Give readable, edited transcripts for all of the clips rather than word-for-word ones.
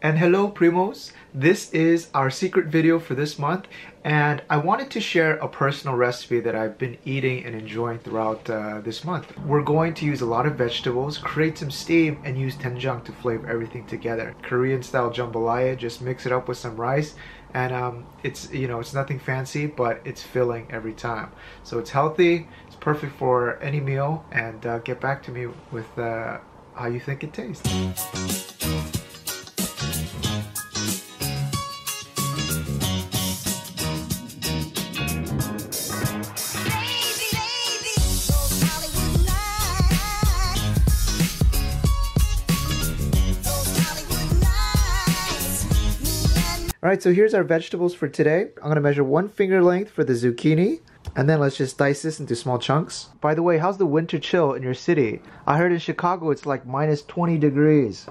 And hello Primos, this is our secret video for this month, and I wanted to share a personal recipe that I've been eating and enjoying throughout this month. We're going to use a lot of vegetables, create some steam, and use doenjang to flavor everything together. Korean style jambalaya, just mix it up with some rice, and it's nothing fancy, but it's filling every time. So it's healthy, it's perfect for any meal, and get back to me with how you think it tastes. Alright, so here's our vegetables for today. I'm going to measure 1 finger length for the zucchini. And then let's just dice this into small chunks. By the way, how's the winter chill in your city? I heard in Chicago it's like minus 20 degrees.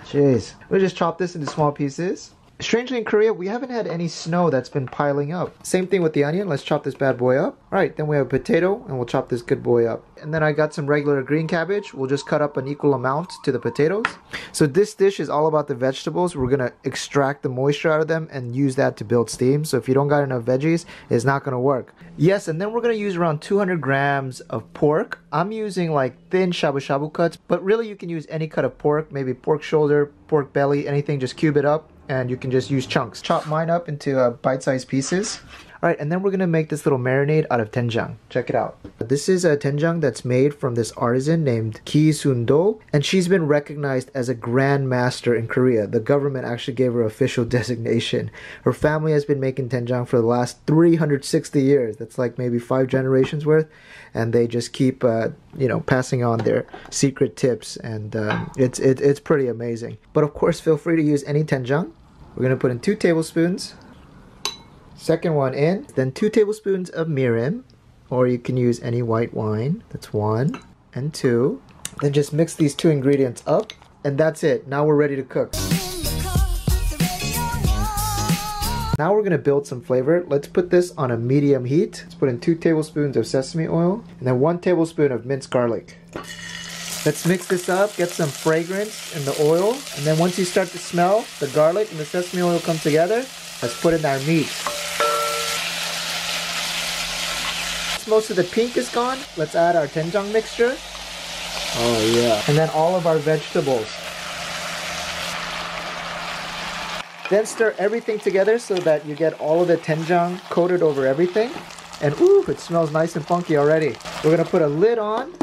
Jeez. We'll just chop this into small pieces. Strangely, in Korea, we haven't had any snow that's been piling up. Same thing with the onion. Let's chop this bad boy up. Alright, then we have a potato, and we'll chop this good boy up. And then I got some regular green cabbage. We'll just cut up an equal amount to the potatoes. So this dish is all about the vegetables. We're going to extract the moisture out of them and use that to build steam. So if you don't got enough veggies, it's not going to work. Yes, and then we're going to use around 200 grams of pork. I'm using like thin shabu shabu cuts, but really you can use any cut of pork, maybe pork shoulder, pork belly, anything, just cube it up. And you can just use chunks. Chop mine up into bite-sized pieces. Alright, and then we're going to make this little marinade out of doenjang. Check it out. This is a doenjang that's made from this artisan named Ki Sun-do, and she's been recognized as a grand master in Korea. The government actually gave her official designation. Her family has been making doenjang for the last 360 years. That's like maybe 5 generations worth, and they just keep passing on their secret tips, and it's pretty amazing. But of course, feel free to use any doenjang. We're going to put in 2 tablespoons. Second one in. Then 2 tablespoons of mirin, or you can use any white wine. That's 1 and 2. Then just mix these 2 ingredients up, and that's it. Now we're ready to cook. Now we're going to build some flavor. Let's put this on a medium heat. Let's put in 2 tablespoons of sesame oil, and then 1 tablespoon of minced garlic. Let's mix this up, get some fragrance in the oil, and then once you start to smell the garlic and the sesame oil come together, let's put in our meat. Once most of the pink is gone, let's add our doenjang mixture. Oh yeah. And then all of our vegetables. Then stir everything together so that you get all of the doenjang coated over everything. And ooh, it smells nice and funky already. We're gonna put a lid on.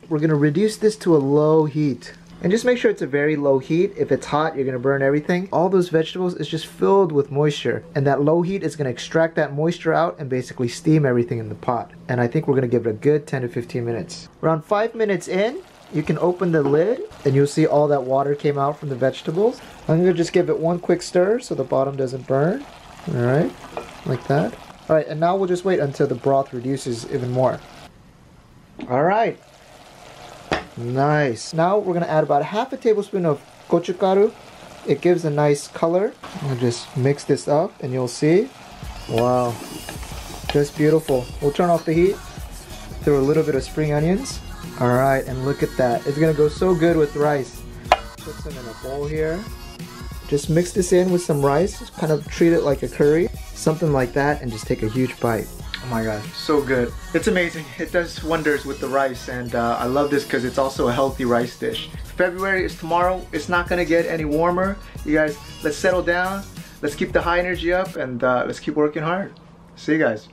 We're going to reduce this to a low heat. And just make sure it's a very low heat. If it's hot, you're going to burn everything. All those vegetables is just filled with moisture. And that low heat is going to extract that moisture out and basically steam everything in the pot. And I think we're going to give it a good 10 to 15 minutes. Around 5 minutes in, you can open the lid and you'll see all that water came out from the vegetables. I'm going to just give it 1 quick stir so the bottom doesn't burn. Alright, like that. Alright, and now we'll just wait until the broth reduces even more. Alright. Nice. Now we're going to add about ½ tablespoon of gochugaru. It gives a nice color. I'll just mix this up and you'll see. Wow. Just beautiful. We'll turn off the heat. Throw a little bit of spring onions. Alright, and look at that. It's going to go so good with rice. Put some in a bowl here. Just mix this in with some rice. Just kind of treat it like a curry. Something like that, and just take a huge bite. Oh my god, so good. It's amazing. It does wonders with the rice, and I love this because it's also a healthy rice dish. February is tomorrow. It's not gonna get any warmer. You guys, let's settle down. Let's keep the high energy up, and let's keep working hard. See you guys.